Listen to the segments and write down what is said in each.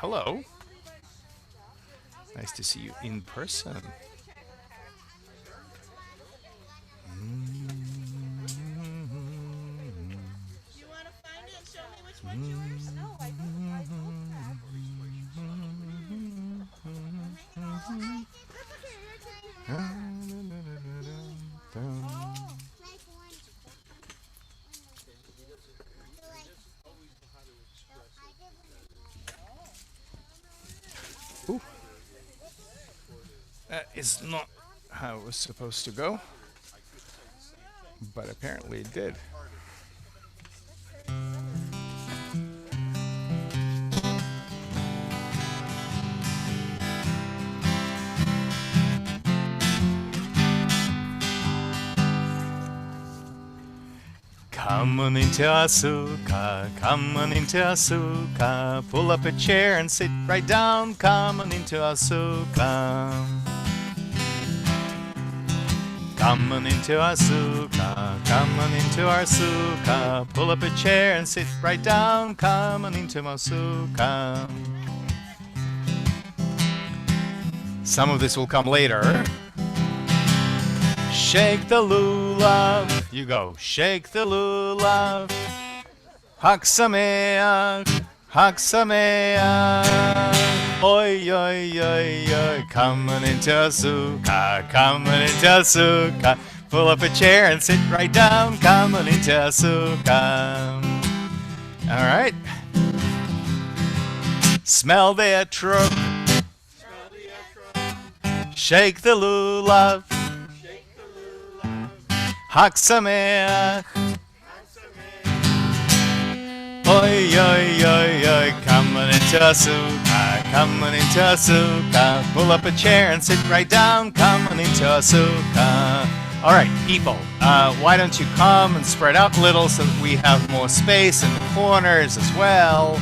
Hello. Nice to see you in person. Ooh. That is not how it was supposed to go, but apparently it did. Come on into our sukkah, come on into our sukkah, pull up a chair and sit right down, come on into our sukkah. Come on into our sukkah, come on into our sukkah, pull up a chair and sit right down, come on into our sukkah. Some of this will come later. Shake the lulav, you go. Shake the lulav. Hak sameach, Hak sameach. Oi, oi, oi, oi. Come on into a sukkah, come on into a sukkah. Pull up a chair and sit right down. Come on into a sukkah. All right. Smell the etrog. Shake the lulav. Hak sameach. Oi, oi, oi, oi. Come on into a sukkah, come on into a sukkah. Pull up a chair and sit right down. Come on into a sukkah. All right, people, why don't you come and spread out a little so that we have more space in the corners as well.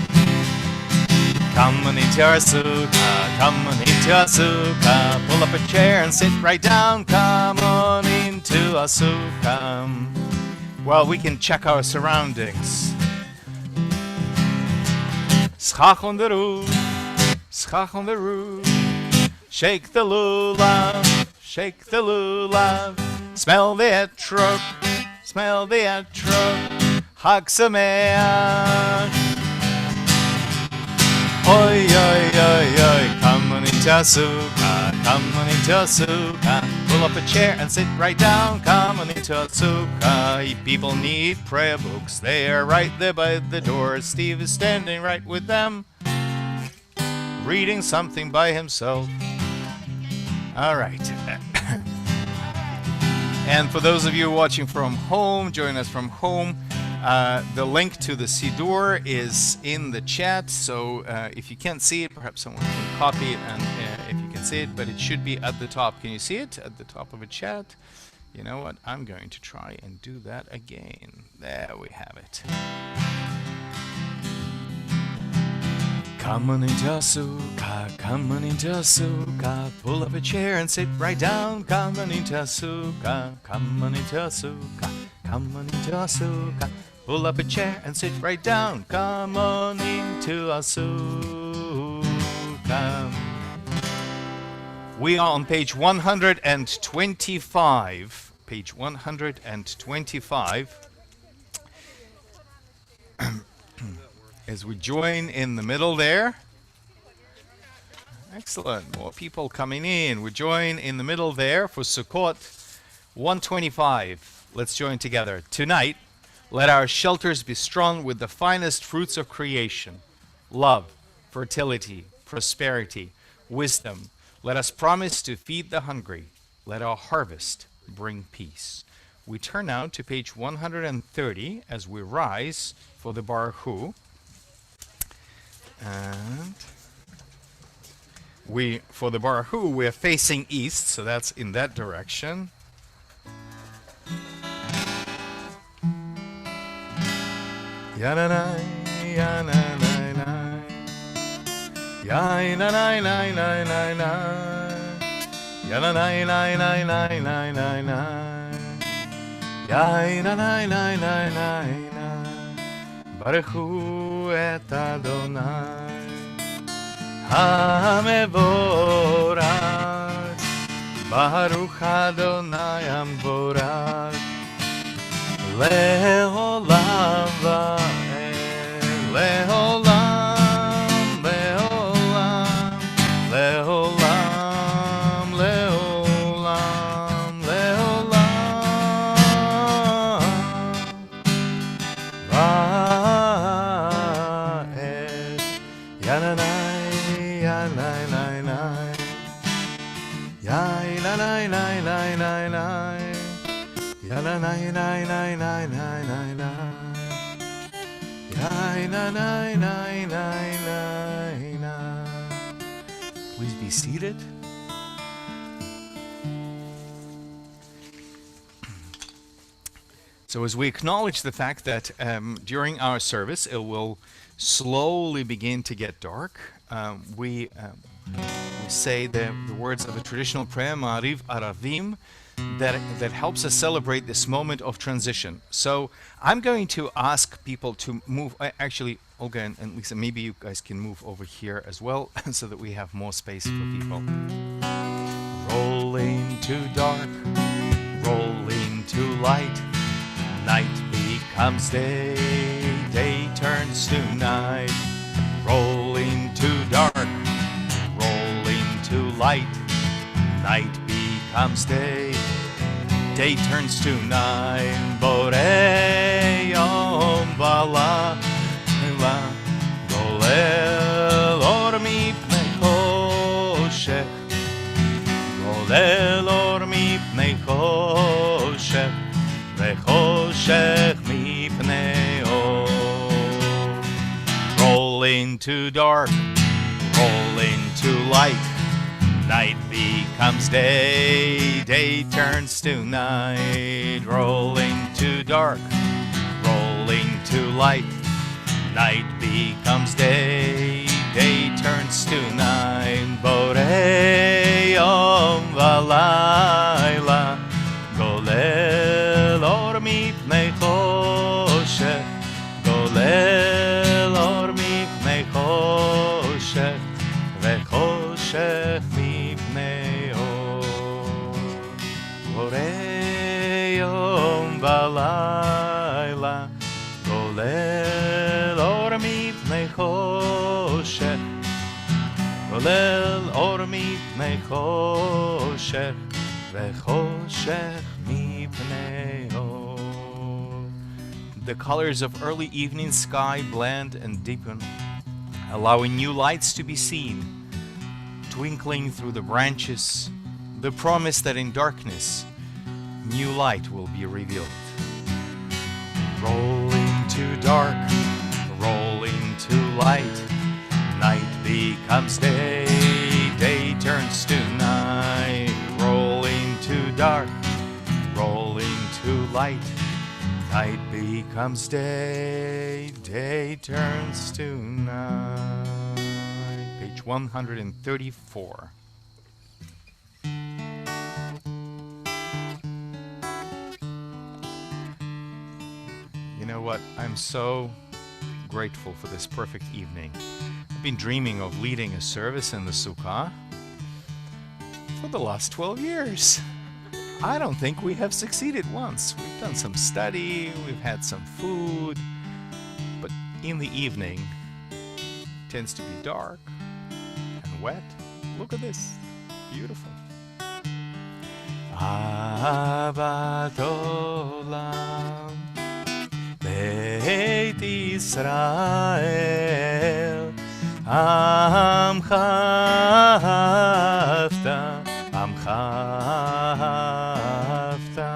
Come on into our sukkah, come on into our sukkah. Pull up a chair and sit right down. Come on into our sukkah. Well, we can check our surroundings. Schach on the roof, schach on the roof. Shake the lulav, shake the lulav. Smell the etrog, smell the etrog. Hag sameach. Oi, oi, oi, oi. Come on into a sukkah, come on into a sukkah. Pull up a chair and sit right down. Come on into a sukkah. People need prayer books. They are right there by the door. Steve is standing right with them, reading something by himself. All right. And for those of you watching from home, join us from home. The link to the Siddur is in the chat, so if you can't see it, perhaps someone can copy it, and if you can see it, but it should be at the top. Can you see it at the top of a chat? You know what? I'm going to try and do that again. There we have it. Come on into a sukkah, come on into a sukkah. Pull up a chair and sit right down. Come on into a sukkah, come on into a sukkah, come on into a sukkah. Pull up a chair and sit right down. Come on into a sukkah. We are on page 125. Page 125. As we join in the middle there. Excellent. More people coming in. We join in the middle there for Sukkot 125. Let's join together. Tonight, let our shelters be strung with the finest fruits of creation: love, fertility, prosperity, wisdom. Let us promise to feed the hungry. Let our harvest bring peace. We turn now to page 130 as we rise for the Baruch Hu. And for the Baruch Hu, we're facing east, so that's in that direction. Ya-na-na, ya-na-na-na. Ya-na-na-na-na-na-na. Ya-na-na-na-na-na-na-na. Ya-na-na-na-na-na-na. Baruch Hu et Adonai. המבורך, ברוך אדוני המבורך, לעולם ועד, לעולם, לעולם, לעולם, לעולם, לעולם ועד. ינאי, ינאי, ינאי, ינאי, ינאי, ינאי, Please be seated. So as we acknowledge the fact that during our service it will slowly begin to get dark, we say the words of a traditional prayer, Ma'ariv Aravim, that helps us celebrate this moment of transition. So I'm going to ask people to move, actually Olga and Lisa, maybe you guys can move over here as well so that we have more space for people. Rolling to dark, rolling to light, night becomes day, day turns to night. Rolling to dark, rolling to light, night becomes day, day turns to night. Borei yom v'la golel or mipnei choshech, golel or mipnei choshech, v'choshech mipnei or. Rolling to dark, rolling to light, night becomes day, day turns to night. Rolling to dark, rolling to light, night becomes day, day turns to night. Borei yom v'layla, golel or mipnei choshech, golel or mipnei choshech, v'choshech mipnei or. Borei yom v'layla, golel or mipnei choshech, golel or mipnei choshech, v'choshech mipnei or. The colors of early evening sky blend and deepen, allowing new lights to be seen, twinkling through the branches, the promise that in darkness, new light will be revealed. Rolling to dark, rolling to light, night becomes day, day turns to night. Rolling to dark, rolling to light, night becomes day, day turns to night. Page 134. You know what? I'm so grateful for this perfect evening. I've been dreaming of leading a service in the Sukkah for the last 12 years. I don't think we have succeeded once. We've done some study, we've had some food, but in the evening it tends to be dark and wet. Look at this. Beautiful. Ahavat olam Beit Yisrael Amcha Hafta Amcha Hafta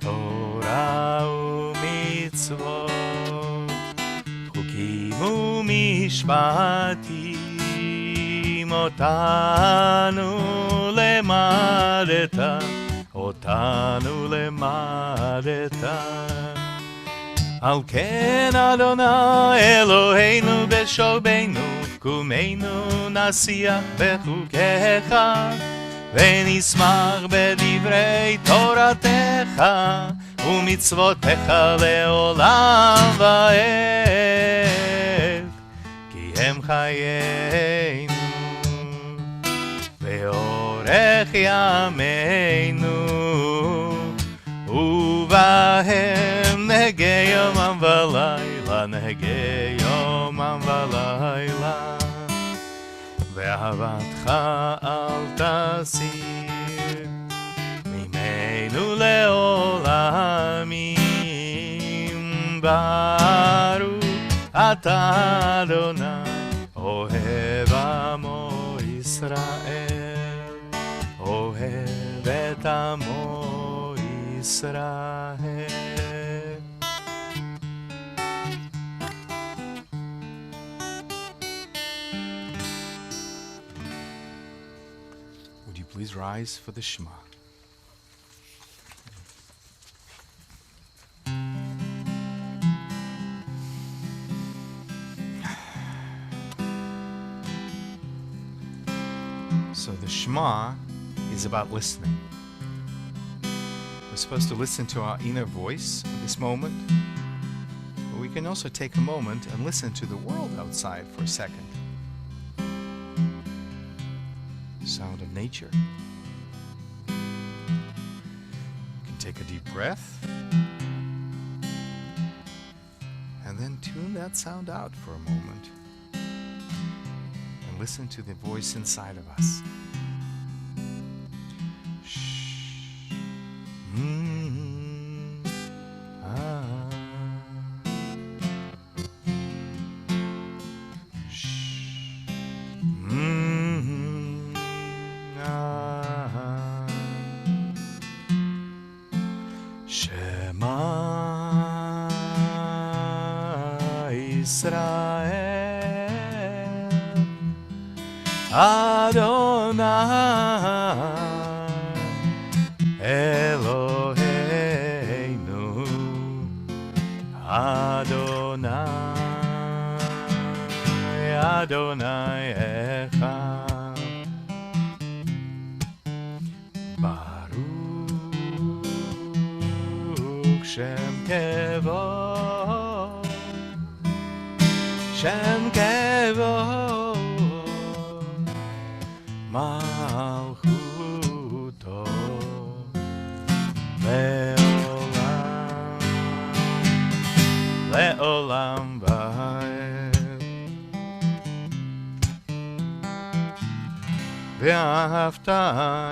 Torah u'mitzvot Chukim u'mishpatim Otanu lemadeta Otanu lemadeta Al ken Adonai Eloheinu b'shobeinu V'kumeinu nasiach b'chukecha V'nismach b'divrei toratecha U'mitzvotecha le'olam va'ed Ki hem חיינו ואורך ימינו ובהם נהגי יומם ולילה נהגי יומם ולילה ואהבתך אל תסיר ממנו לעולמים ברוך אתה אדוני אוהב עמו ישראל אוהב את עמו ישראל. Would you please rise for the Shema? So the Shema is about listening. We're supposed to listen to our inner voice at this moment, but we can also take a moment and listen to the world outside for a second. Sound of nature. You can take a deep breath and then tune that sound out for a moment. Listen to the voice inside of us. Shh. Ah. Shh. Ah. Shema Israel Adonai Eloheinu Adonai Adonai Echad Baruch Shem Kevod Shem Kevod Malchuto Leolam Leolam Va'ed Ve'ahavta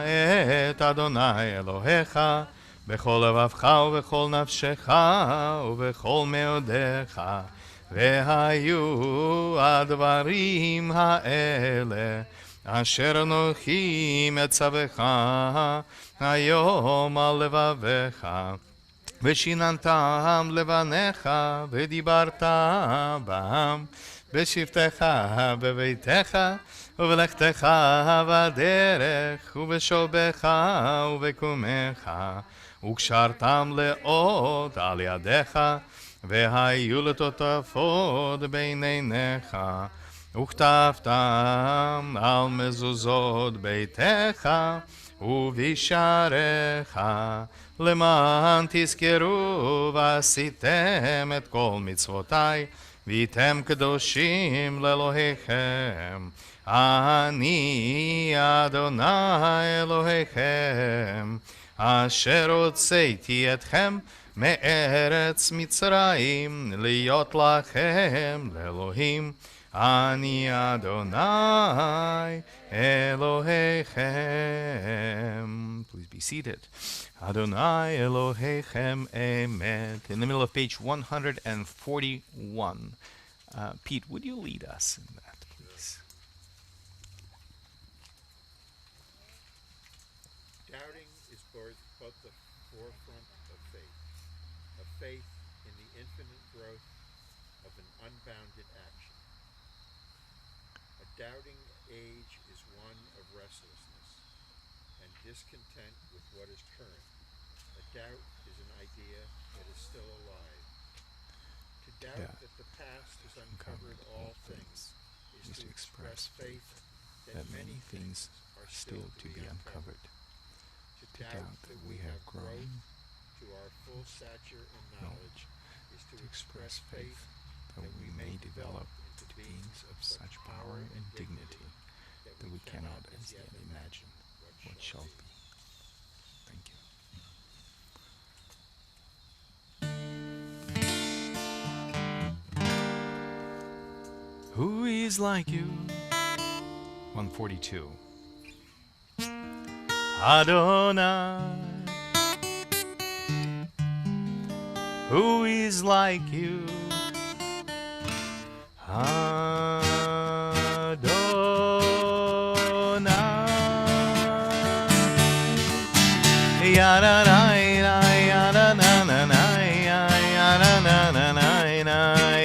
et Adonai Elohecha Bechol levavcha ובכל נפשך ובכל מאודיך והיו הדברים האלה אשר אנוכי מצווך היום על לבביך ושיננתם לבניך ודיברת בם בשבתך בביתך ובלכתך בדרך ובשובך ובקומך וקשרתם לאות על ידיך והיו לטוטפות בין עיניך וכתבתם על מזוזות ביתך ובשעריך למען תזכרו ועשיתם את כל מצוותי והייתם קדושים לאלוהיכם אני אדוני אלוהיכם אשר הוצאתי אתכם מארץ מצרים להיות לכם לאלוהים אני אדוני אלוהיכם. Please be seated. Adonai Elohechem Emet. In the middle of page 141. Pete, would you lead us in that, please? Doubting is but the forefront of faith. A faith in the infinite growth of an unbounded action. A doubting age is one of restlessness and discontent with what is current. A doubt is an idea that is still alive. To doubt that the past has uncovered all things is to express faith that many things are still to be uncovered. To doubt that we have grown to our full stature and knowledge is to express faith that we may develop into beings of such power and dignity that we cannot as yet imagine what shall be. Thank you. Who is like you? 142. Adonai. Who is like you? Adonai. Yadanai, yadananai, yadananai,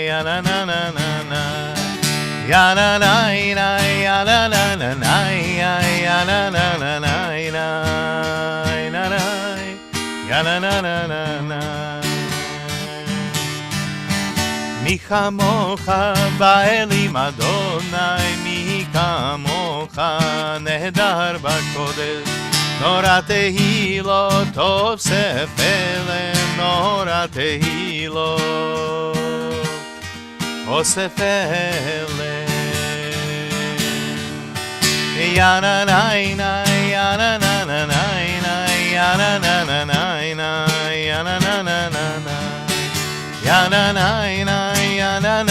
yadananai. Yananai, yananai, yananai, yananai. Mi kamocha ba'elim Adonai, mi kamocha nehedar b'kodesh. Nora tehilo tov sefelem, nora tehilo osefele. Yananai, yananai, yananai, yananai. Yananai, yananai, yananai,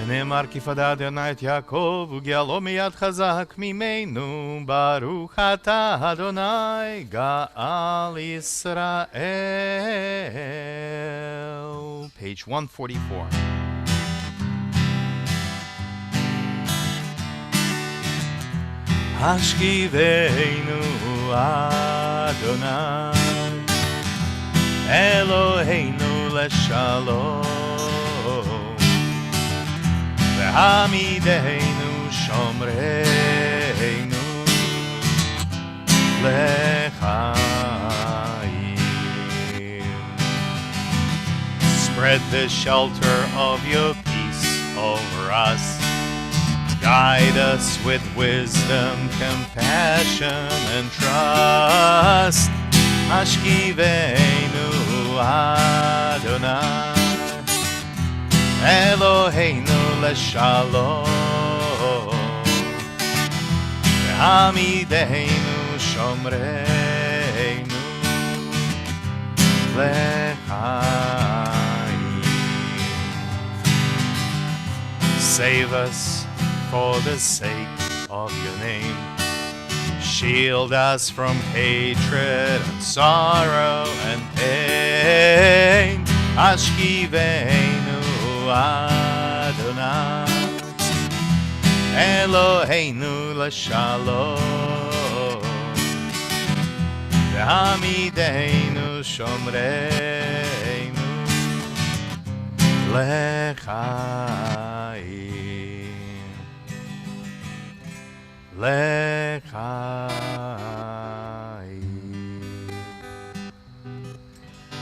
ונאמר כי פדה אדוני את יעקב וגאלו מיד חזק ממנו ברוך אתה אדוני גאל ישראל. Page 144. השכיבנו אדוני אלוהינו לשלום והעמידנו שומרנו לחיים. Spread the shelter of your peace over us. Guide us with wisdom, compassion, and trust. Ashkivenu Adonai Eloheinu leshalom Hamideinu shomreinu lechaim. Save us for the sake of your name. Shield us from hatred and sorrow and pain. Ashkivenu Adonai Eloheinu leshalom V'hamidenu shomreinu lechaim.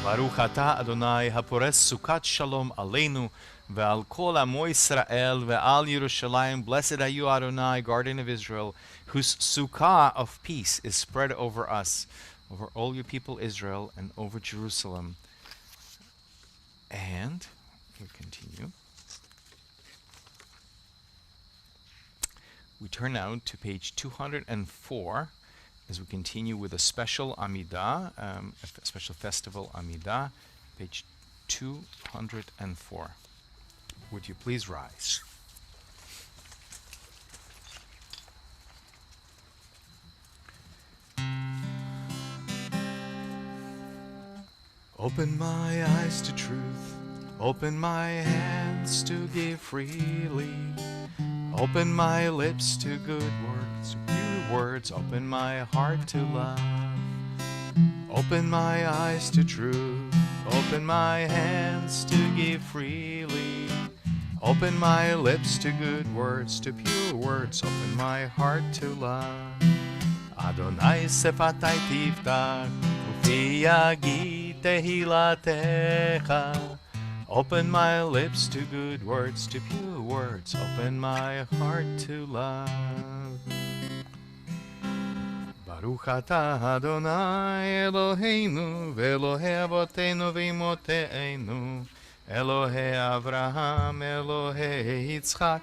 Baruch atah Adonai hapores sukat shalom aleinu ve'al kol amo Yisrael ve'al Yerushalayim. Blessed are you, Adonai, guardian of Israel, whose sukkah of peace is spread over us, over all your people Israel, and over Jerusalem. And we continue. We turn now to page 204 as we continue with a special Amidah, a special festival Amidah, page 204. Would you please rise? Open my eyes to truth, open my hands to give freely. Open my lips to good words, pure words, open my heart to love. Open my eyes to truth, open my hands to give freely. Open my lips to good words, to pure words, open my heart to love. Adonai sefatai tiftach, ufi yagid tehilatecha. Open my lips to good words, to pure words, open my heart to love. Baruch atah Adonai Eloheinu ve'Elohei avotenu ve'imoteinu Elohei Avraham Elohei Yitzchak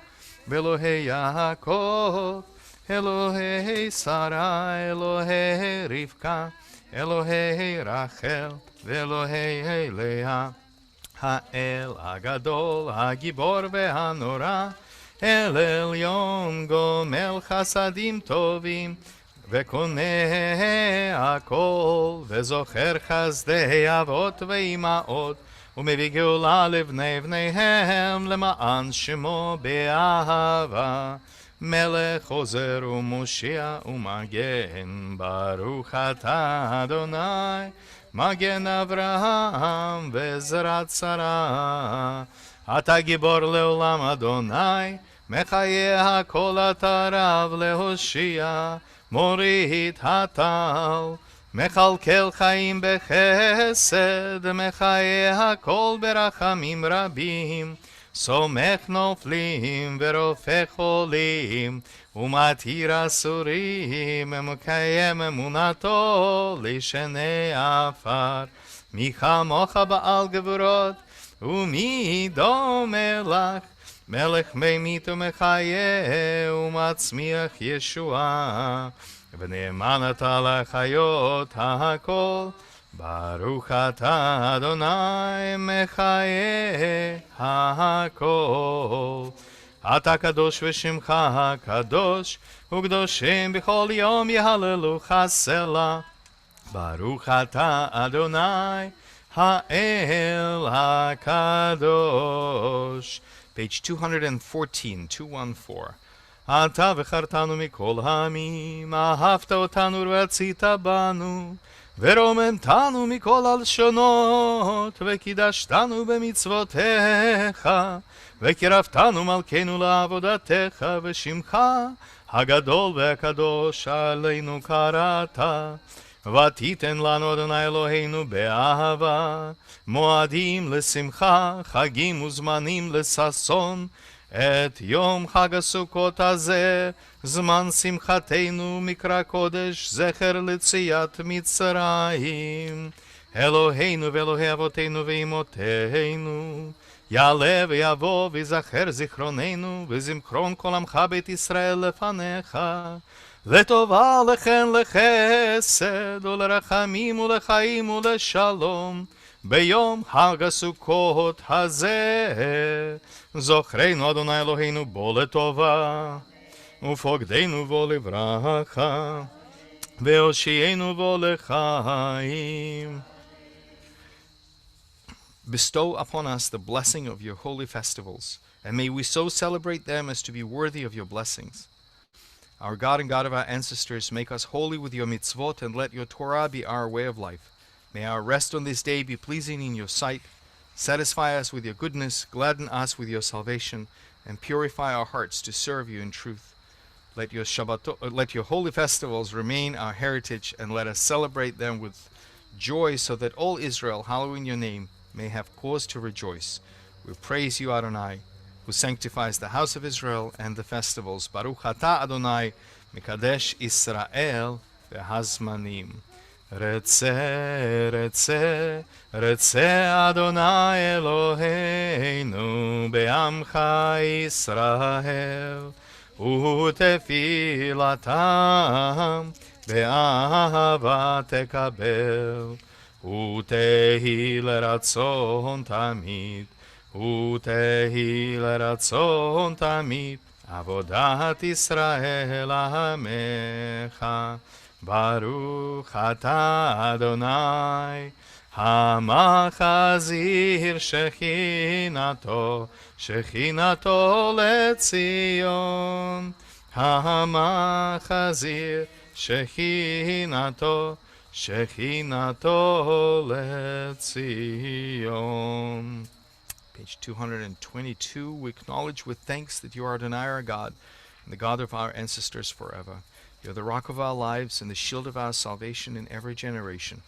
ve'Elohei Yaakov Elohei Sarah Elohei Rivka Elohei Rachel ve'Elohei Leah Ha'el Hagadol Hagibor ve'Hanora El Elyon Gomel Chasadim Tovim וקונה הכל, וזוכר חסדי אבות ואימהות, ומביא גאולה לבני בניהם, למען שמו באהבה. מלך עוזר ומושיע ומגן, ברוך אתה אדוני, מגן אברהם וזרעת שרה. אתה גיבור לעולם אדוני, מחיה הכל אתה רב להושיע. מוריד הטל, מכלכל חיים בחסד, מחיה הכל ברחמים רבים, סומך נופלים ורופא חולים, ומתיר אסורים, ומקיים אמונתו לשני עפר. מי כמוך בעל גבורות, ומי דומה לך? מלך ממית ומחיה ומצמיח ישועה, ונאמן אתה לחיות הכל. ברוך אתה אדוני מחיה הכל. אתה קדוש ושמך הקדוש, וקדושים בכל יום יהללוך סלה. ברוך אתה אדוני האל הקדוש. Page 214, 214. אתה בחרתנו מכל העמים, אהבת אותנו ורצית בנו, ורוממתנו מכל הלשונות, וקידשתנו במצוותיך, וקירבתנו מלכנו לעבודתך, ושמך הגדול והקדוש עלינו קראת. ותיתן לנו אדוני אלוהינו באהבה, מועדים לשמחה, חגים וזמנים לששון, את יום חג הסוכות הזה, זמן שמחתנו, מקרא קודש, זכר ליציאת מצרים. אלוהינו ואלוהי אבותינו ואמותינו, יעלה ויבוא ויזכר זיכרוננו, וזמכרון כל עמך בית ישראל לפניך. לטובה לכן לחסד ולרחמים ולחיים ולשלום ביום חג הסוכות הזה. זוכרנו אדוני אלוהינו בו לטובה, ופוקדנו בו לברכה, והושיענו בו לחיים. Bestow upon us the blessing of your holy festivals, and may we so celebrate them as to be worthy of your blessings. Our God and God of our ancestors, make us holy with your mitzvot, and let your Torah be our way of life. May our rest on this day be pleasing in your sight. Satisfy us with your goodness, gladden us with your salvation, and purify our hearts to serve you in truth. Let your holy festivals remain our heritage, and let us celebrate them with joy, so that all Israel, hallowing your name, may have cause to rejoice. We praise you, Adonai, who sanctifies the house of Israel and the festivals. Baruch atah Adonai, Mekadesh Israel v'hazmanim. Retzeh, retzeh, retzeh Adonai Eloheinu be'amcha Yisrael, u'tefilatam be'ahava tekabel, u'tehi l'ratzon tamid, u'tehi l'ratzon tamid, avodat Yisrael amecha. Baruch atah Adonai, המחזיר שכינתו, שכינתו לציון. המחזיר שכינתו, שכינתו לציון. Page 222, we acknowledge with thanks that you are Adonai our God, and the God of our ancestors forever. You are the rock of our lives and the shield of our salvation in every generation.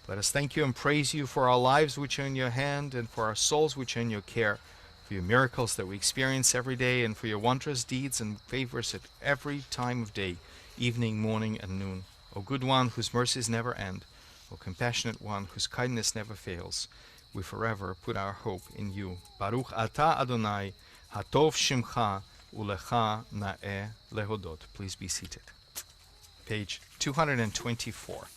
Let us thank you and praise you for our lives which are in your hand, and for our souls which are in your care, for your miracles that we experience every day, and for your wondrous deeds and favors at every time of day, evening, morning, and noon. O O good one whose mercies never end, O compassionate one whose kindness never fails, we forever put our hope in you. Baruch Ata Adonai, Hatov Shimcha, Ulecha Na'eh Lehodot. Please be seated. Page 224.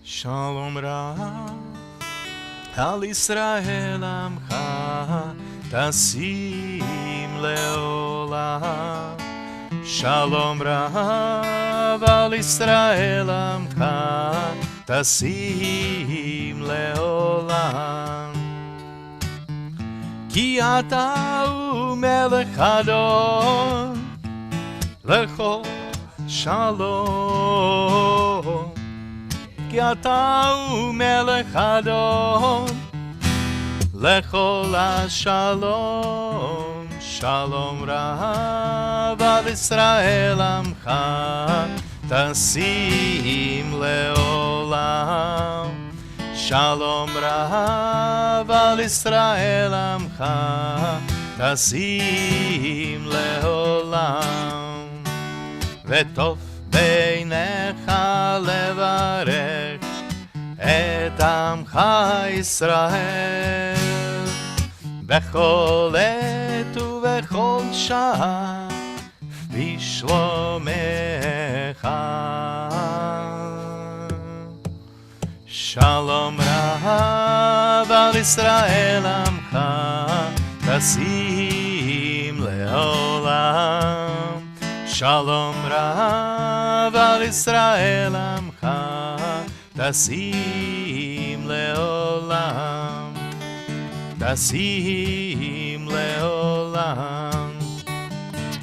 Shalom Rav Al Yisrael Amcha Tasim Leolam. Shalom Rav Al Yisrael Amcha Tasim Leolam. Ki ata u melech Adon Lechol Shalom. Ki ata u melech Adon Lechol Shalom. Shalom Rav Al Yisrael Amcha Tasim Leolam. Shalom Rav Al Yisrael Amcha Tasim Leolam. Vetov Beinecha levarech et Amcha Yisrael bechol et ubechol shah bishlomecha. Shalom Rav Al Yisrael Amcha Tasim Leolam. Shalom Rav Al Yisrael Amcha Tasim Leolam. Tasim Leolam.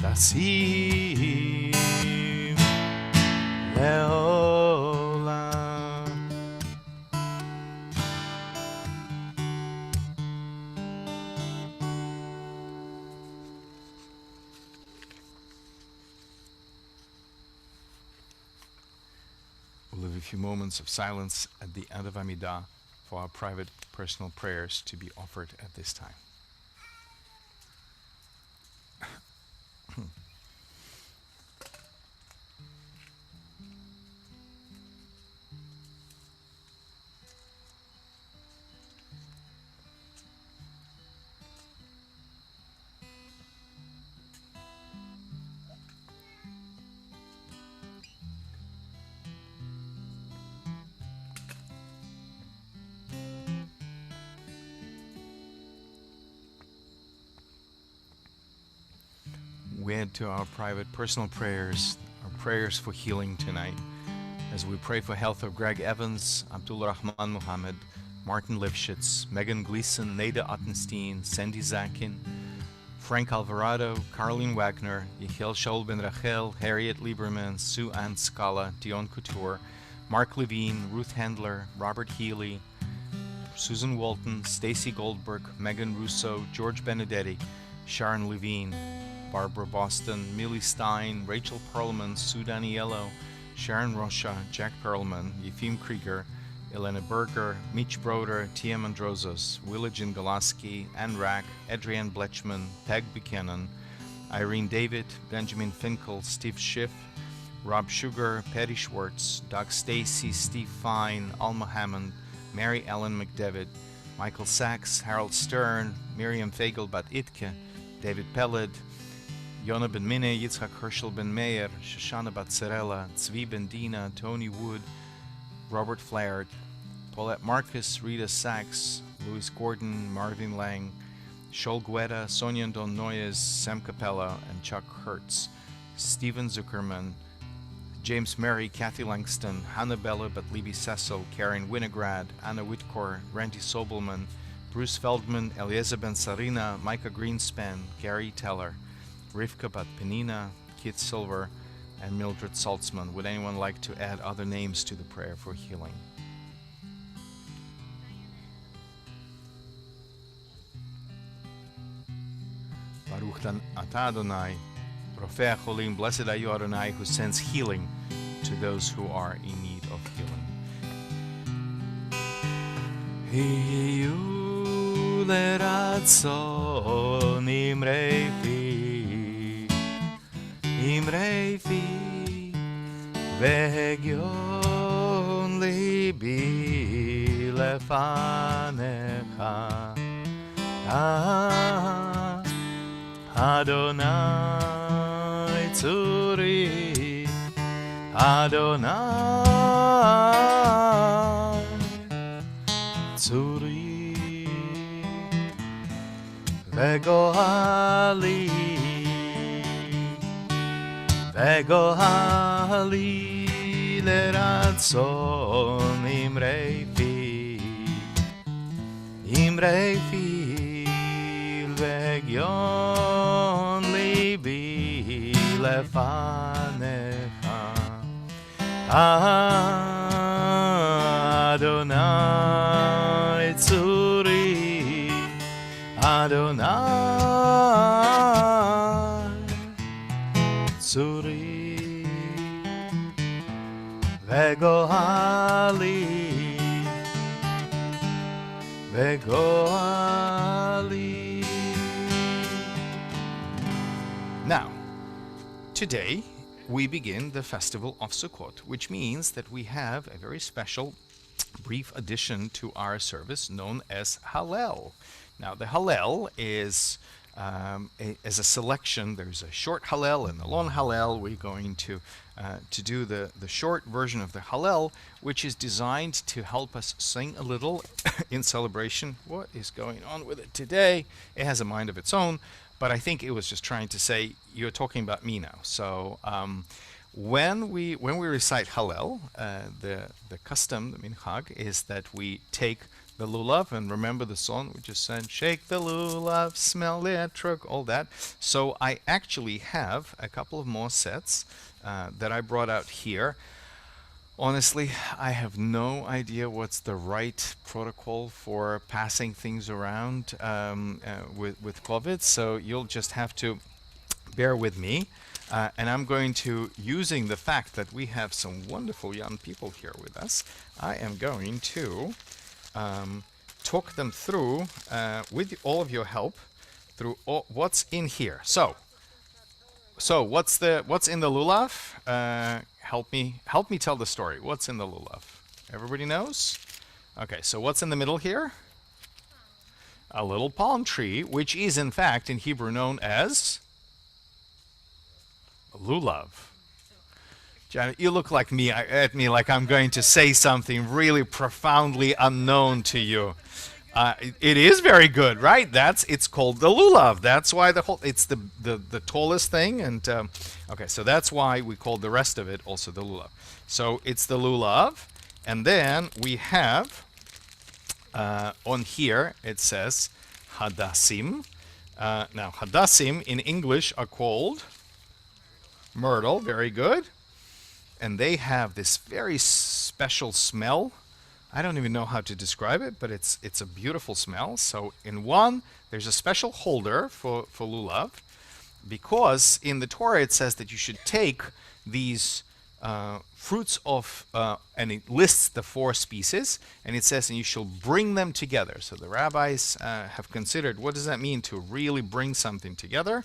Tasim Leolam. We'll leave a few moments of silence at the end of Amidah for our private personal prayers to be offered at this time. We add to our private personal prayers, our prayers for healing tonight, as we pray for health of Greg Evans, Abdul Rahman Muhammad, Martin Lifshitz, Megan Gleason, Neda Ottenstein, Sandy Zakin, Frank Alvarado, Caroline Wagner, Yechiel Shaul Ben Rachel, Harriet Lieberman, Sue Ann Scala, Dion Couture, Mark Levine, Ruth Handler, Robert Healy, Susan Walton, Stacy Goldberg, Megan Russo, George Benedetti, Sharon Levine, Barbara Boston, Millie Stein, Rachel Perlman, Sue Daniello, Sharon Rocha, Jack Perlman, Yefim Krieger, Elena Berger, Mitch Broder, Tia Mandrozos, Willa Galaski, Ann Rack, Adrienne Bletchman, Peg Buchanan, Irene David, Benjamin Finkel, Steve Schiff, Rob Sugar, Patty Schwartz, Doug Stacy, Steve Fine, Alma Hammond, Mary Ellen McDevitt, Michael Sachs, Harold Stern, Miriam Fagelbat Itke, David Pellet, Yona Ben Mine, Yitzhak Herschel Ben Meir, Shoshana Batzarella, Tzvi Ben Dina, Tony Wood, Robert Flaird, Paulette Marcus, Rita Sachs, Louis Gordon, Marvin Lang, Shoal Guetta, Sonia Don Noyes, Sam Capella, and Chuck Hertz, Stephen Zuckerman, James Murray, Kathy Langston, Hannah Bella Batlibi Cecil, Karen Winograd, Anna Whitcore, Randy Sobelman, Bruce Feldman, Eliezer Ben Sarina, Micah Greenspan, Gary Teller, Rivka Bat Penina, Kit Silver, and Mildred Saltzman. Would anyone like to add other names to the prayer for healing? Baruch Atah Adonai, Rofei HaCholim, blessed are you, Adonai, who sends healing to those who are in need of healing. Hiyu leratzon imrei fi vegion libi lefanecha. Adonai tzuri, Adonai tzuri, vegohali, leratzon imrei fi, vegion libi lefanecha. Adonai tzuri, Adonai tzuri, vegohali, Now, today we begin the festival of Sukkot, which means that we have a very special brief addition to our service known as Hallel. Now, the Hallel is as a selection. There's a short Hallel and a long Hallel. We're going to do the short version of the Hallel, which is designed to help us sing a little in celebration. What is going on with it today? It has a mind of its own, but I think it was just trying to say, you're talking about me now. So when we recite Hallel, the custom, the minhag, is that we take the lulav, and remember the song we just sang, shake the lulav, smell the etrog, all that. So I actually have a couple of more sets that I brought out here. Honestly, I have no idea what's the right protocol for passing things around with COVID, so you'll just have to bear with me. And I'm going to, using the fact that we have some wonderful young people here with us, I am going to talk them through, with all of your help, through what's in here. So what's in the lulav? Help me tell the story. What's in the lulav? Everybody knows? Okay, so what's in the middle here? A little palm tree, which is in fact in Hebrew known as lulav. Janet, you look at me like I'm going to say something really profoundly unknown to you. It is very good, right? It's called the lulav. That's why it's the tallest thing, and okay, so that's why we call the rest of it also the lulav. So it's the lulav, and then we have on here it says hadassim. Now hadassim in English are called myrtle. Very good. And they have this very special smell. I don't even know how to describe it, but it's a beautiful smell. So in one, there's a special holder for lulav, because in the Torah it says that you should take these fruits of, and it lists the 4 species, and it says, and you shall bring them together. So the rabbis have considered, what does that mean to really bring something together?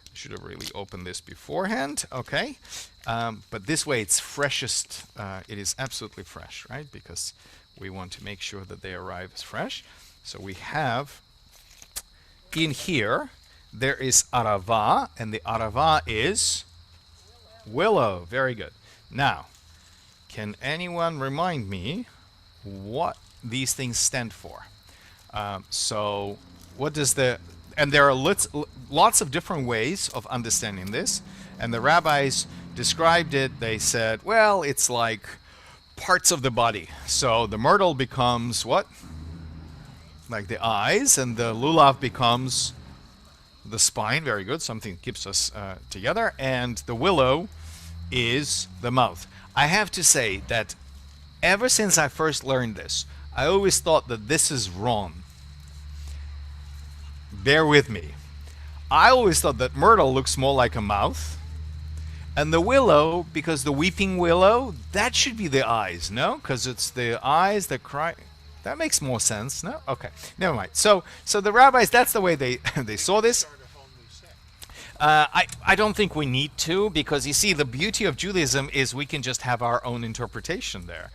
I should have really opened this beforehand, okay? But this way it's freshest, it is absolutely fresh, right? Because we want to make sure that they arrive as fresh. So we have, in here, there is arava, and the arava is willow. Very good. Now, can anyone remind me what these things stand for? So what does and there are lots of different ways of understanding this, and the rabbis described it. They said, well, it's like parts of the body. So the myrtle becomes what? Like the eyes, and the lulav becomes the spine. Very good. Something keeps us together. And the willow is the mouth. I have to say that ever since I first learned this, I always thought that this is wrong. Bear with me. I always thought that myrtle looks more like a mouth. And the willow, because the weeping willow, that should be the eyes, no? Because it's the eyes that cry. That makes more sense, no? Okay, never mind. So the rabbis, that's the way they they saw this. Start a whole new sect. I don't think we need to, because you see, the beauty of Judaism is we can just have our own interpretation there.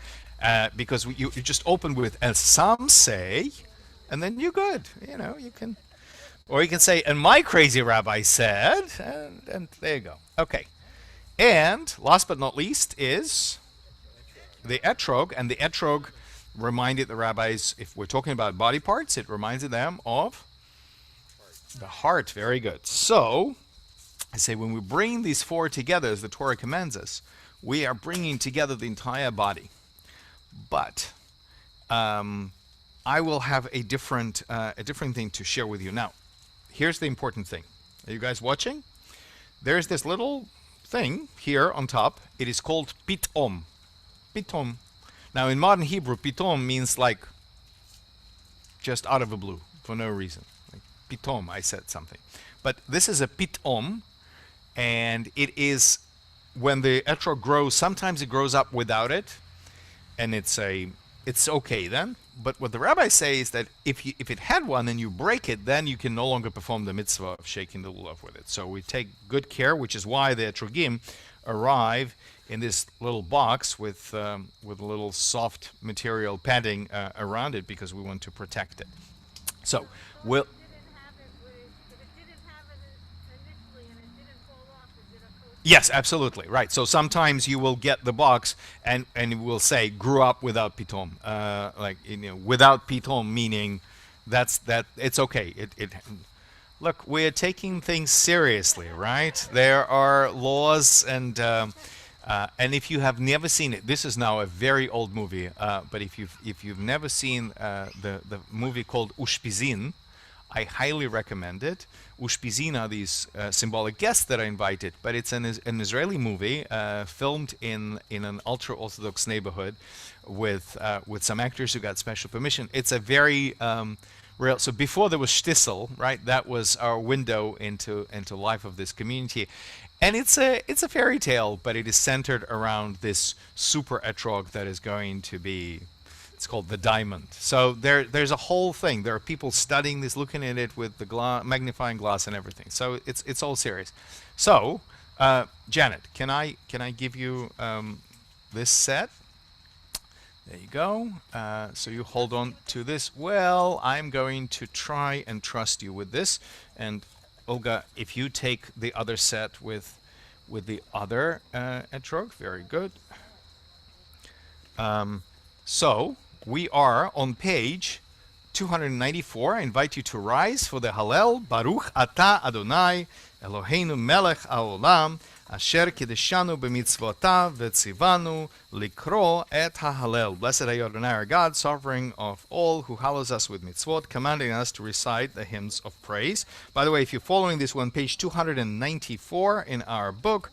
Because you just open with, as some say, and then you're good. You know, you can. Or you can say, and my crazy rabbi said, and there you go. Okay. And last but not least is the etrog, and the etrog reminded the rabbis, if we're talking about body parts, it reminded them of the heart. Very good. So I say, when we bring these four together, as the Torah commands us, we are bringing together the entire body. But I will have a different thing to share with you. Now, here's the important thing. Are you guys watching? There's this little thing here on top. It is called pitom. Pitom. Now, in modern Hebrew, pitom means like just out of the blue, for no reason. Like pitom, I said something. But this is a pitom, and it is when the etrog grows. Sometimes it grows up without it, and it's okay then. But what the rabbis say is that if it had one and you break it, then you can no longer perform the mitzvah of shaking the lulav with it. So we take good care, which is why the etrogim arrive in this little box with a little soft material padding around it, because we want to protect it. So we'll. Yes, absolutely, right. So sometimes you will get the box and it will say grew up without pitom, without pitom, meaning that it's okay. Look, we're taking things seriously, right? There are laws, and if you have never seen it, this is now a very old movie. But if you've never seen the movie called Ushpizin, I highly recommend it. Ushpizin are these symbolic guests that are invited, but it's an Israeli movie filmed in an ultra-Orthodox neighborhood with some actors who got special permission. It's a very real. So before there was shtisel, right? That was our window into life of this community, and it's a fairy tale, but it is centered around this super etrog that is going to be. It's called the diamond. So there's a whole thing. There are people studying this, looking at it with the magnifying glass and everything. So it's all serious. So Janet, can I give you this set? There you go. So you hold on to this. Well, I'm going to try and trust you with this. And Olga, if you take the other set with the other etrog, very good. So we are on page 294. I invite you to rise for the Hallel. Baruch Ata Adonai Eloheinu Melech Haolam Asher Kideshanu B'mitzvotav V'tzivanu Likro Et HaHallel. Blessed are you, Adonai, our God, sovereign of all, who hallows us with mitzvot, commanding us to recite the hymns of praise. By the way, if you're following this one, page 294 in our book.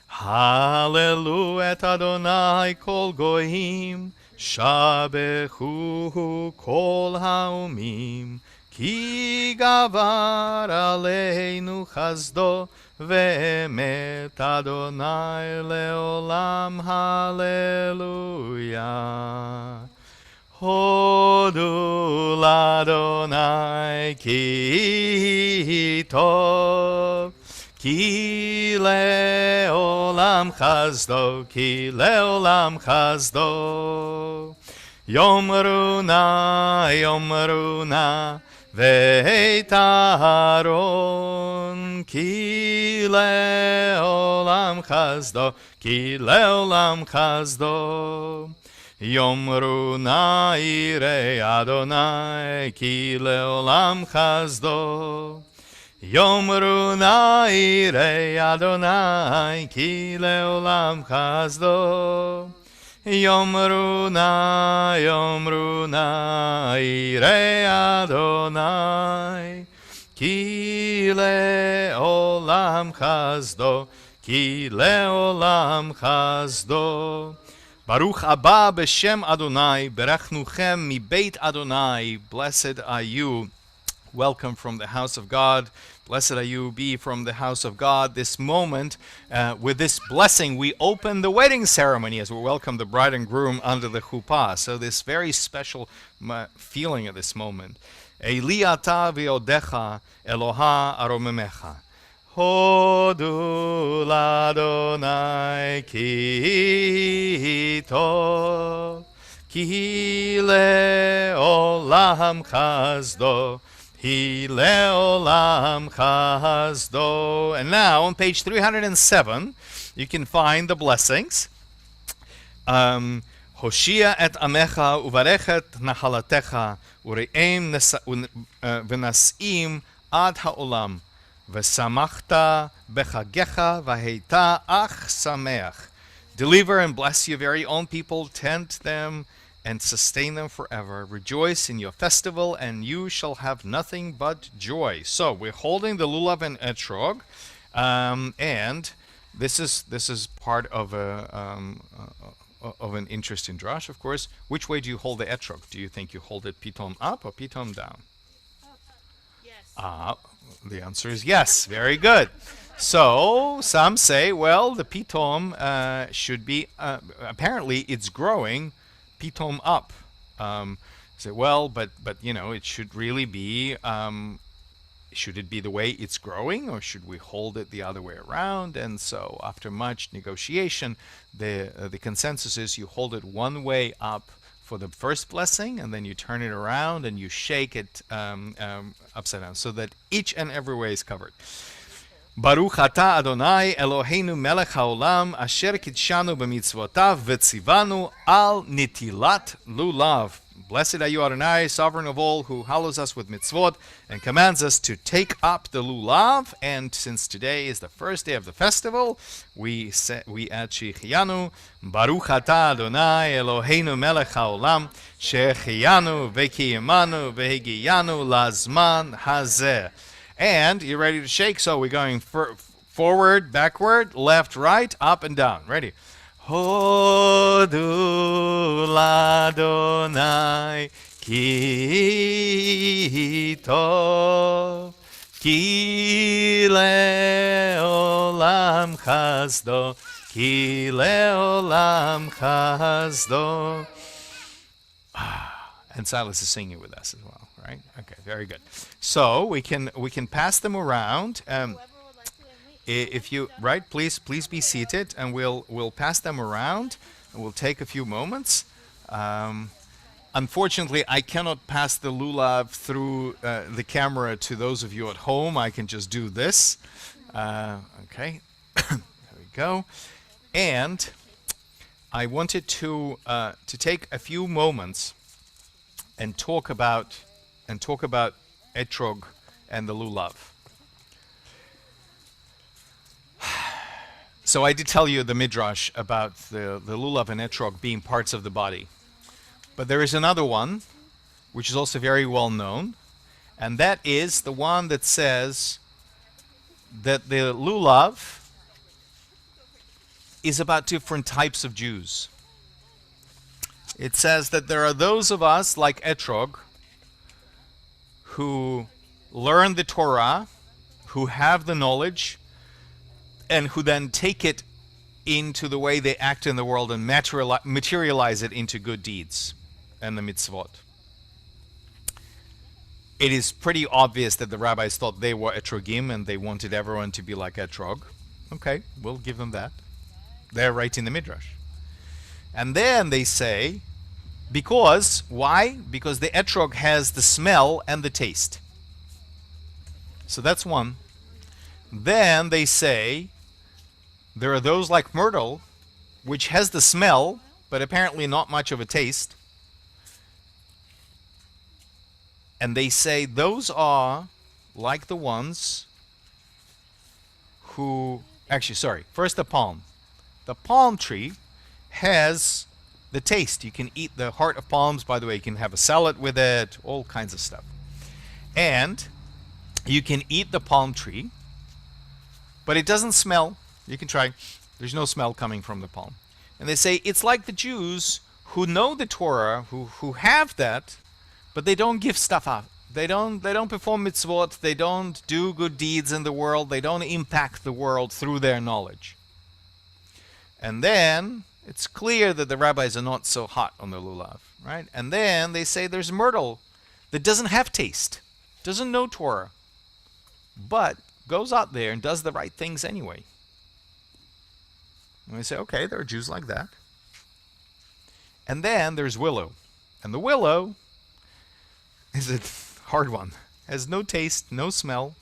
Hallelu et Adonai kol goyim, shabechuhu kol haumim, ki gavar aleinu chazdo, ve'emet Adonai leolam hallelujah. Hodu l'Adonai ki tov, Ki le'olam chazdo, ki le'olam chazdo. Yomru na, ve'et Aharon. Ki le'olam chazdo, ki le'olam chazdo. Yomru na irei Adonai, ki le'olam chazdo. Yomru na irei Adonai, ki leolam chazdo. Yomru na irei Adonai, ki leolam chazdo, ki leolam chazdo. Baruch haba b'shem Adonai, berachnuchem mi beit Adonai. Blessed are you Welcome from the house of God. Blessed are you be from the house of God. This moment, with this blessing, we open the wedding ceremony as we welcome the bride and groom under the chuppah. So this very special feeling at this moment. Eli ata v'odecha Eloha aromemecha. Hodu l'Adonai ki tov, ki le'olam chazdo. He le'olam chazdo. And now on page 307, you can find the blessings. Hoshia et amecha uvarechet nachalatecha ureim v'nasim ad ha'olam v'samachta bechagecha v'heita ach sameach. Deliver and bless your very own people, tend them and sustain them forever. Rejoice in your festival, and you shall have nothing but joy. So we're holding the lulav and etrog, and this is part of an interesting drash, of course. Which way do you hold the etrog? Do you think you hold it pitom up or pitom down? Yes. The answer is yes. Very good. So some say, well, the pitom should be apparently it's growing pitom up. Say, well, but you know, it should really be. Should it be the way it's growing, or should we hold it the other way around? And so, after much negotiation, the consensus is you hold it one way up for the first blessing, and then you turn it around and you shake it upside down, so that each and every way is covered. Baruch atah Adonai Eloheinu melech haolam asher kitshanu b'mitzvotav v'tzivanu al nitilat lulav. Blessed are you, Adonai, sovereign of all, who hallows us with mitzvot and commands us to take up the lulav. And since today is the first day of the festival, we add Shechianu, Baruch atah Adonai Eloheinu melech haolam shechianu v'kiyamanu v'higiyanu lazman hazeh. And you're ready to shake, so we're going forward, backward, left, right, up, and down. Ready? Hodu l'Adonai ki tov, ki le'olam chazdo, ki le'olam chazdo. And Silas is singing with us as well, right? Okay, very good. So we can pass them around. If you please be seated, and we'll pass them around, and we'll take a few moments. Unfortunately, I cannot pass the lulav through the camera to those of you at home. I can just do this. Okay, there we go. And I wanted to take a few moments and talk about etrog and the lulav. So I did tell you the midrash about the lulav and etrog being parts of the body, but there is another one which is also very well known, and that is the one that says that the lulav is about different types of Jews. It says that there are those of us like etrog who learn the Torah, who have the knowledge, and who then take it into the way they act in the world and materialize it into good deeds and the mitzvot. It is pretty obvious that the rabbis thought they were etrogim and they wanted everyone to be like etrog. Okay, we'll give them that. They're right in the midrash. And then they say, because, why? Because the etrog has the smell and the taste. So that's one. Then they say, there are those like myrtle, which has the smell, but apparently not much of a taste. And they say those are like the ones who, actually, sorry, first the palm. The palm tree has the taste. You can eat the heart of palms, by the way, you can have a salad with it, all kinds of stuff. And you can eat the palm tree, but it doesn't smell. You can try. There's no smell coming from the palm. And they say it's like the Jews who know the Torah, who have that, but they don't give stuff They don't perform mitzvot. They don't do good deeds in the world. They don't impact the world through their knowledge. And then it's clear that the rabbis are not so hot on the lulav, right? And then they say there's myrtle that doesn't have taste, doesn't know Torah, but goes out there and does the right things anyway. And we say, okay, there are Jews like that. And then there's willow. And the willow is a hard one. Has no taste, no smell.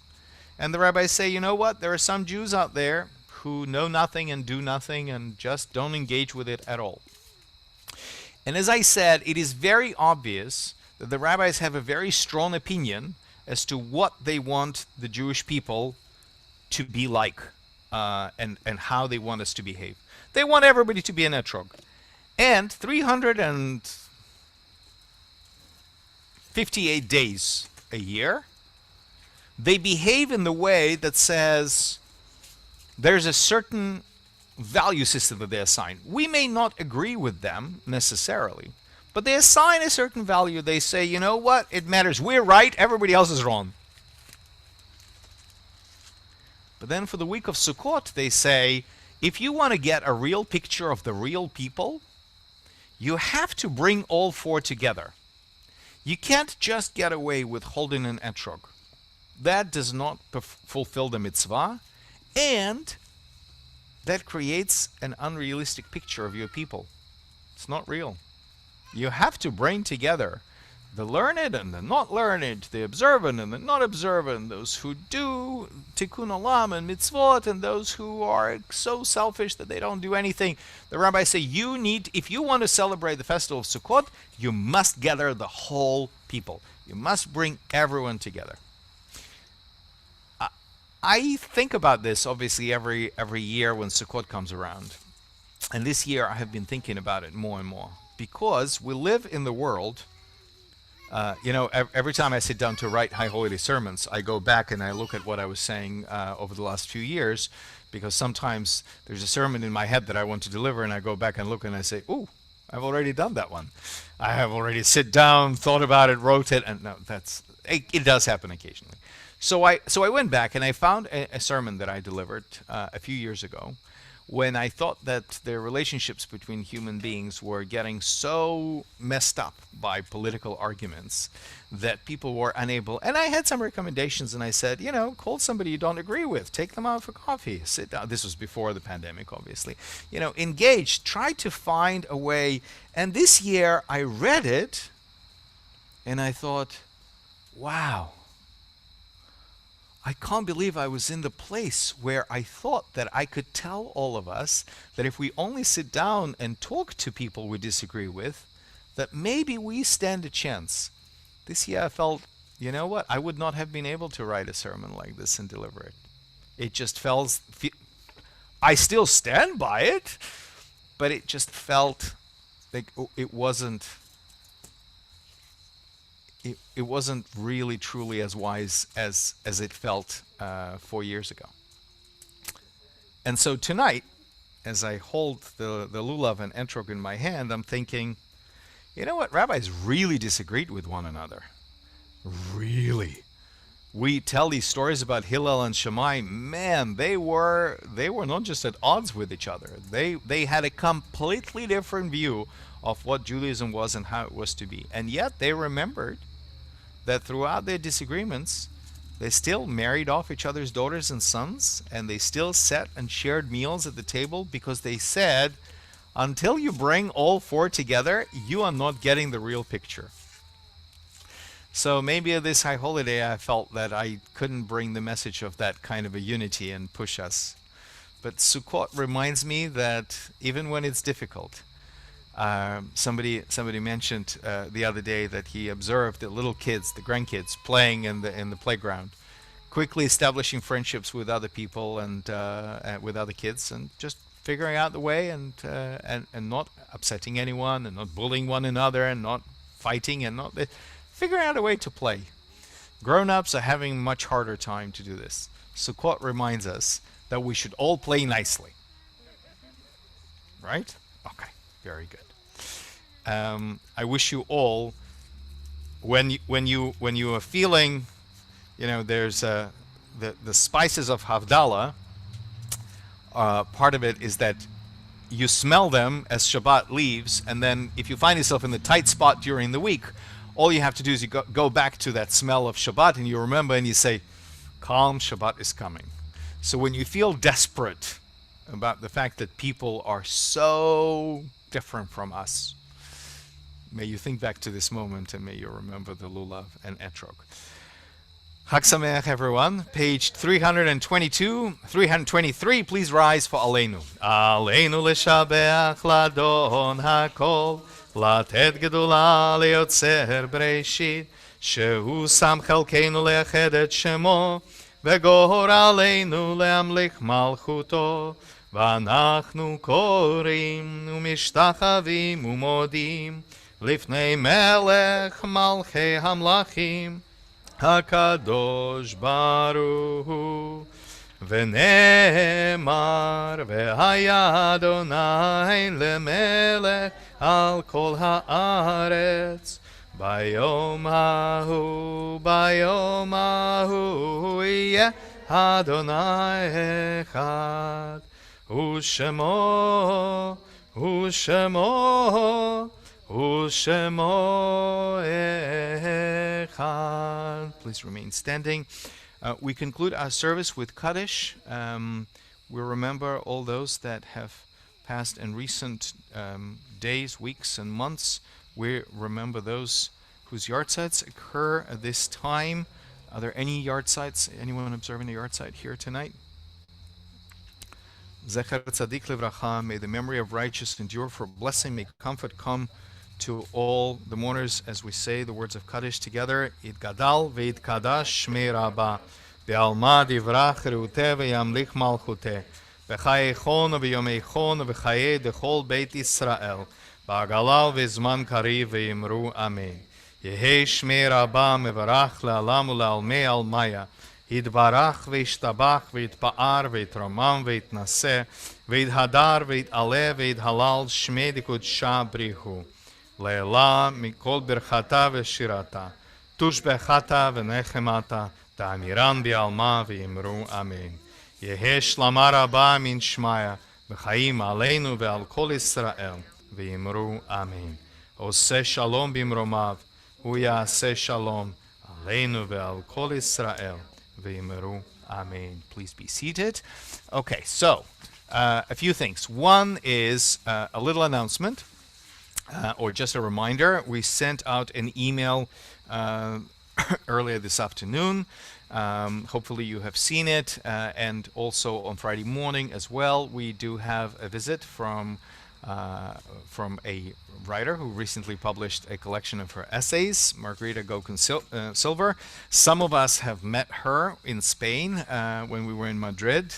And the rabbis say, you know what? There are some Jews out there who know nothing and do nothing and just don't engage with it at all. And as I said, it is very obvious that the rabbis have a very strong opinion as to what they want the Jewish people to be like, and how they want us to behave. They want everybody to be an etrog. And 358 days a year, they behave in the way that says there's a certain value system that they assign. We may not agree with them necessarily, but they assign a certain value. They say, you know what, it matters. We're right, everybody else is wrong. But then for the week of Sukkot, they say, if you want to get a real picture of the real people, you have to bring all four together. You can't just get away with holding an etrog. That does not fulfill the mitzvah, and that creates an unrealistic picture of your people. It's not real. You have to bring together the learned and the not learned, the observant and the not observant, those who do tikkun olam and mitzvot, and those who are so selfish that they don't do anything. The rabbis say, if you want to celebrate the festival of Sukkot, you must gather the whole people. You must bring everyone together. I think about this obviously every year when Sukkot comes around. And this year I have been thinking about it more and more, because we live in the world. Every time I sit down to write High Holiday sermons, I go back and I look at what I was saying over the last few years, because sometimes there's a sermon in my head that I want to deliver, and I go back and look and I say, ooh, I've already done that one. I have already sit down, thought about it, wrote it, and no, it does happen occasionally. So I went back and I found a sermon that I delivered a few years ago, when I thought that the relationships between human beings were getting so messed up by political arguments that people were unable. And I had some recommendations, and I said, call somebody you don't agree with, take them out for coffee, sit down. This was before the pandemic, obviously. Engage, try to find a way. And this year I read it and I thought, wow, I can't believe I was in the place where I thought that I could tell all of us that if we only sit down and talk to people we disagree with, that maybe we stand a chance. This year I felt, you know what, I would not have been able to write a sermon like this and deliver it. It just felt, I still stand by it, but it just felt like it wasn't really truly as wise as it felt 4 years ago. And so tonight, as I hold the lulav and etrog in my hand, I'm thinking, you know what, rabbis really disagreed with one another. Really. We tell these stories about Hillel and Shammai. Man, they were not just at odds with each other. They had a completely different view of what Judaism was and how it was to be. And yet they remembered that throughout their disagreements, they still married off each other's daughters and sons, and they still sat and shared meals at the table, because they said, until you bring all four together, you are not getting the real picture. So maybe at this high holiday, I felt that I couldn't bring the message of that kind of a unity and push us. But Sukkot reminds me that even when it's difficult, somebody mentioned the other day that he observed the little kids, the grandkids, playing in the playground, quickly establishing friendships with other people and with other kids, and just figuring out the way and not upsetting anyone and not bullying one another and not fighting and not figuring out a way to play. Grown-ups are having a much harder time to do this. Sukkot reminds us that we should all play nicely. Right? Okay. Very good. I wish you all when you are feeling, there's the spices of Havdalah. Part of it is that you smell them as Shabbat leaves, and then if you find yourself in the tight spot during the week, all you have to do is you go back to that smell of Shabbat, and you remember, and you say, "Calm, Shabbat is coming." So when you feel desperate about the fact that people are so different from us, may you think back to this moment, and may you remember the lulav and etrog. Chag Sameach, everyone. Page 322, 323. Please rise for Aleinu. Aleinu leshabeach ladon hakol, latet gedula leotzer breishit, shehu sam chelkeinu leached et shemo, vegor aleinu leamlich malchuto, v'anachnu korim umishtachavim umodim, lifnei melech malchei hamlachim, HaKadosh Baruch Hu, V'ne'emar v'haya Adonai lemelech al kol haaretz, bayom hahu yeh Adonai echad, u'shemo U'shemo echad. Please remain standing. We conclude our service with Kaddish. We remember all those that have passed in recent days, weeks, and months. We remember those whose yahrzeits occur at this time. Are there any yahrzeits? Anyone observing a yahrzeit here tonight? Zecher Tzadik Livracha. May the memory of righteous endure for blessing. May comfort come to all the mourners as we say the words of Kaddish together. It gadal ve'it kadash shmei rabba ve'alma divrach reuteh ve'yamlich malchuteh v'chayechon ve'yomeichon v'chayei dechol beit Yisrael ba'agalal ve'zman kariv ve'imru amen. Yehei shmei rabba mevarach le'alam u'le'almei almaya yitbarach ve'ishtabach ve'itpa'ar ve'itramam ve'itnaseh ve'ithadar ve'it'aleh ve'ithalal shmei dikudsha brihu Le'ela mikol birchata v'shirata, tushbechata v'nechemata, ta'amiran bi'alma v'imru amen. Yehe shlama rabba min shmaya, v'chaim aleinu ve'al kol Yisrael, v'imru amen. Oseh shalom b'imromav, hu ya'aseh shalom, aleinu ve'al kol Yisrael, v'imru amen. Please be seated. Okay, so a few things. One is a little announcement. Or just a reminder, we sent out an email earlier this afternoon. Hopefully you have seen it, and also on Friday morning as well. We do have a visit from a writer who recently published a collection of her essays, Margarita Goken-Silver. Some of us have met her in Spain when we were in Madrid,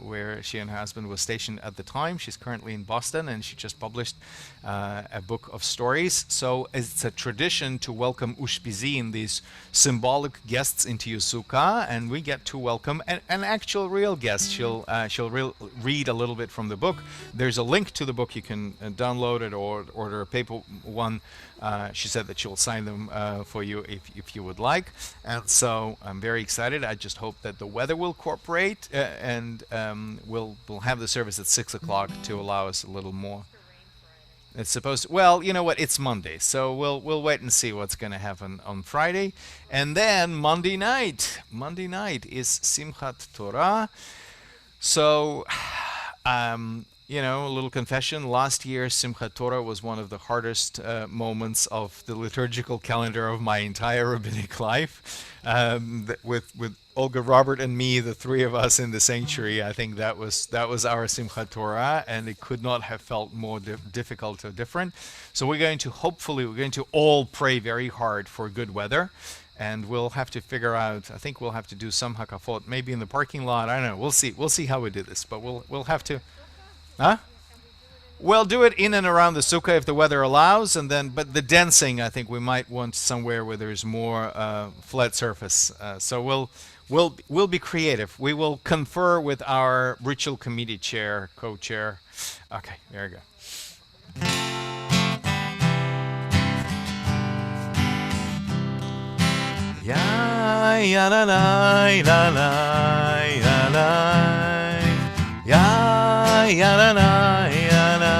where she and her husband were stationed at the time. She's currently in Boston, and she just published a book of stories. So it's a tradition to welcome Ushpizin, these symbolic guests, into your sukkah, and we get to welcome an actual real guest. She'll read a little bit from the book. There's a link to the book. You can download it or order a paper one. She said that she'll sign them for you if you would like. And so I'm very excited. I just hope that the weather will cooperate, and we'll have the service at 6 o'clock to allow us a little more. It's supposed to, well, you know what? It's Monday, so we'll wait and see what's going to happen on Friday, and then Monday night is Simchat Torah. So, a little confession. Last year, Simchat Torah was one of the hardest moments of the liturgical calendar of my entire rabbinic life. With Olga, Robert, and me, the three of us in the sanctuary, I think that was our Simchat Torah, and it could not have felt more difficult or different. So we're going to all pray very hard for good weather. And we'll have to figure out. I think we'll have to do some hakafot, maybe in the parking lot. I don't know. We'll see. We'll see how we do this. But we'll have to. Huh? We'll do it in and around the sukkah if the weather allows, but the dancing, I think we might want somewhere where there's more flat surface. So we'll be creative. We will confer with our ritual committee co-chair. Okay, there we go. Ya ya la la la la la la. Ya ya la la ya la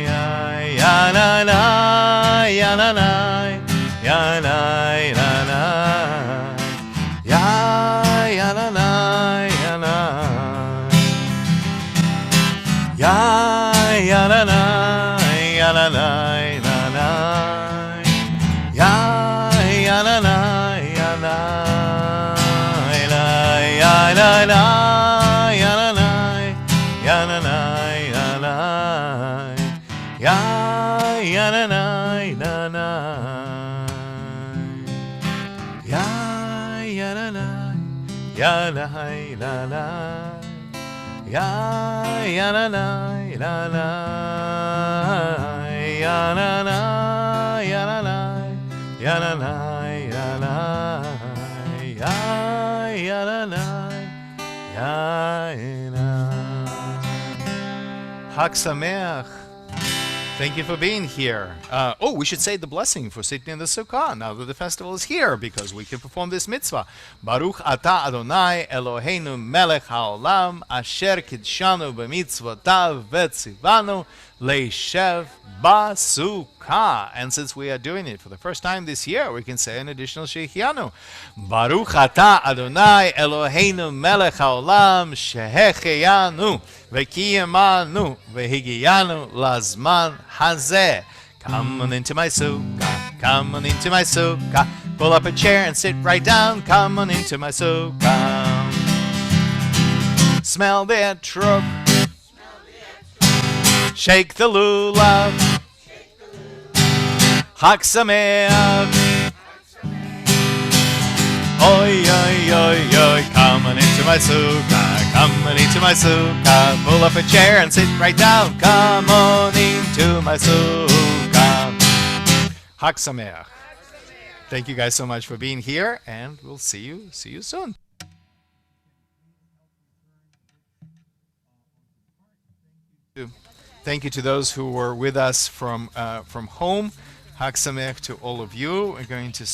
ya ya la la ya la la ya la la la ya ya la la ya la ya ya la la ya la la la la ya ya la la ya la la ya la la ya la la ya la la ya la ya ya la la la la ya ya la la ya la la la ya ya la la la la ya la la ya la la ya la la ya la ya ya la la ya la. Hag Sameach. Thank you for being here. We should say the blessing for sitting in the Sukkah now that the festival is here, because we can perform this mitzvah. Baruch atah Adonai Eloheinu melech haolam asher kidshanu b'mitzvotav v'tzivanu leishev basukkah. And since we are doing it for the first time this year, we can say an additional Shehianu. Baruch atah Adonai Eloheinu melech haolam shehecheyanu v'kiyemanu v'higiyanu lazman hazeh. Come on into my sukkah, come on into my sukkah. Pull up a chair and sit right down. Come on into my sukkah. Smell the etrog, shake the lulav. Hag Sameach. Oi, oi, oi, oi, come on into my sukkah, come on into my sukkah. Pull up a chair and sit right down. Come on into my sukkah. Hag Sameach. Thank you guys so much for being here, and we'll see you soon. Thank you to those who were with us from home. Hag Sameach to all of you. We're going to